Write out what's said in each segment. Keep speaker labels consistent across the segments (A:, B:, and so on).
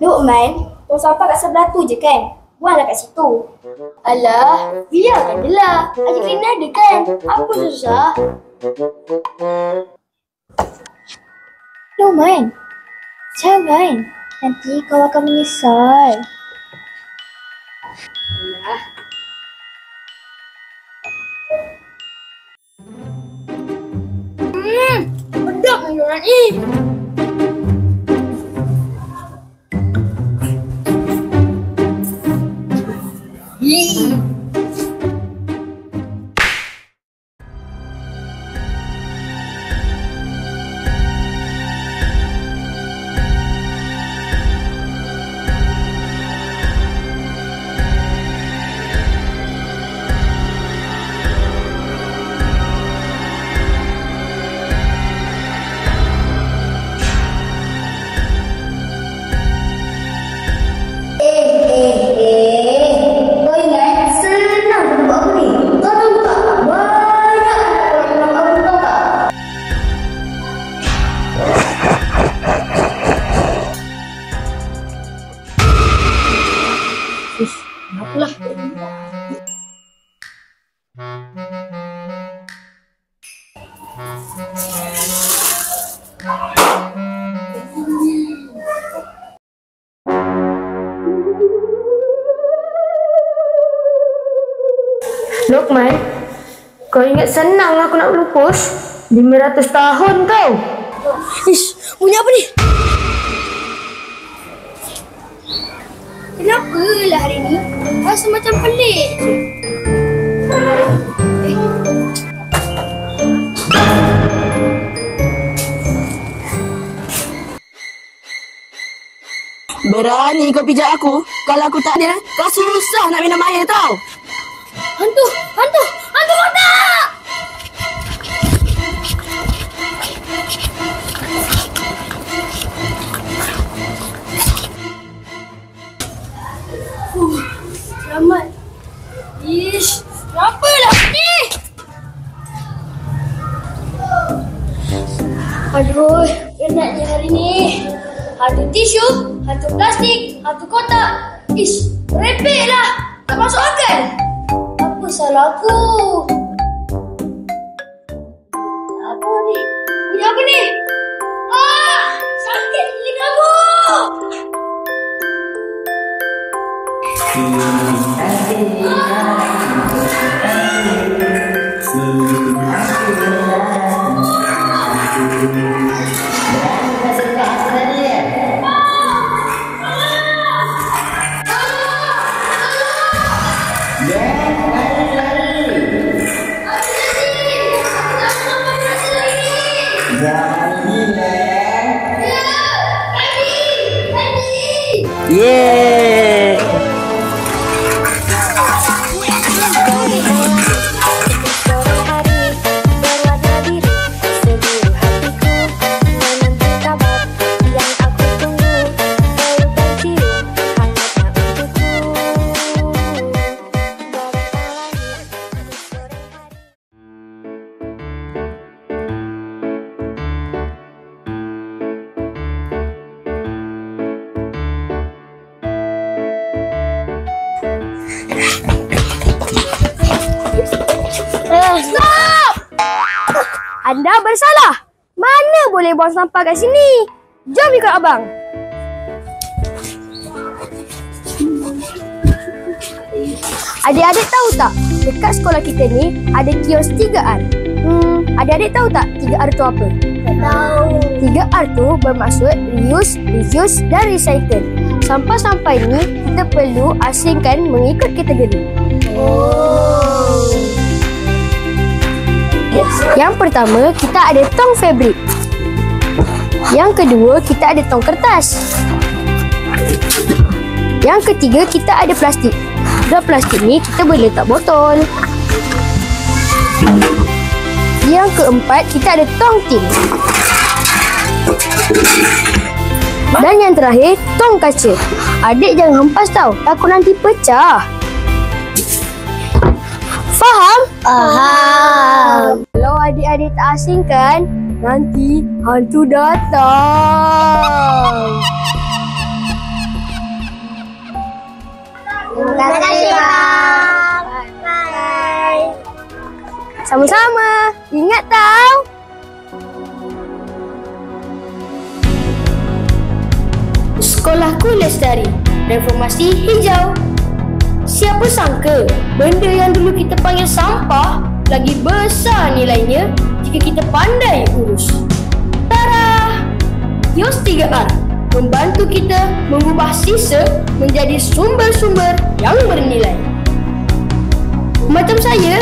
A: Luqman, tong sampah kat sebelah tu je kan? Buanglah kat situ. Alah, biarkan je lah. Haji Cleaner ada kan? Apa susah? Luqman, jangan. Nanti kau akan menyesal. Alah. Pedap ni orang ni. Apalah.
B: Luqman, kau ingat senang aku nak melukis? 500 tahun kau.
A: Ish, bunyi apa ni? Kenapa lah hari ni? Rasa macam pelik je.
C: Berani kau pijak aku? Kalau aku tak ada, kau susah nak minum air tau.
A: Hantu! Hantu! Hantu kotak! Selamat. Ish, kenapalah ni? Aduh, penatnya hari ni. Hantu tisu, hantu plastik, hantu kotak. Ish, merepek lah. Tak masuk akal. Apa salah aku? Apa ni? Bunyi apa ni? Ah! Sakit telinga aku!
C: Yeah.
A: Stop! Anda bersalah. Mana boleh buang sampah kat sini? Jom ikut abang. Adik-adik tahu tak? Dekat sekolah kita ni ada kios 3R. Adik-adik tahu tak 3R tu apa? Tak tahu. 3R tu bermaksud reuse, reduce dan recycle. Sampah-sampah ini kita perlu asingkan mengikut kategori. Yang pertama, kita ada tong fabrik. Yang kedua, kita ada tong kertas. Yang ketiga, kita ada plastik. Dalam plastik ni kita boleh letak botol. Yang keempat, kita ada tong tin. Dan yang terakhir, tong kaca. Adik jangan hempas tau, takut nanti pecah. Faham? Faham. Kalau adik-adik tak asingkan, nanti hantu datang. Terima kasih, Bang. Bye. Sama-sama. Ingat tau.
B: Sekolahku lestari, reformasi hijau. Siapa sangka benda yang dulu kita panggil sampah lagi besar nilainya jika kita pandai urus. Tara! Kios 3R membantu kita mengubah sisa menjadi sumber-sumber yang bernilai. Macam saya,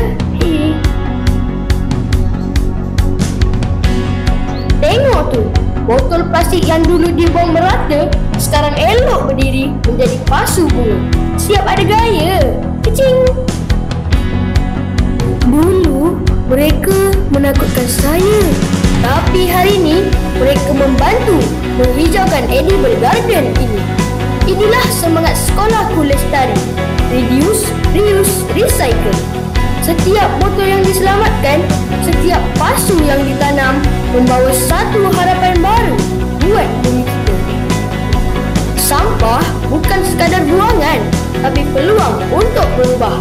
B: tengok tu, botol plastik yang dulu dibuang merata sekarang elok berdiri menjadi pasu bunga. Siap ada gaya. Kecing. Dulu mereka menakutkan saya, tapi hari ini mereka membantu menghijaukan edible garden ini. Inilah semangat sekolahku lestari. Reduce, reuse, recycle. Setiap botol yang diselamatkan, setiap pasu yang ditanam membawa satu harapan baru buat bumi kita. Sampah bukan sekadar buangan, tapi peluang untuk berubah.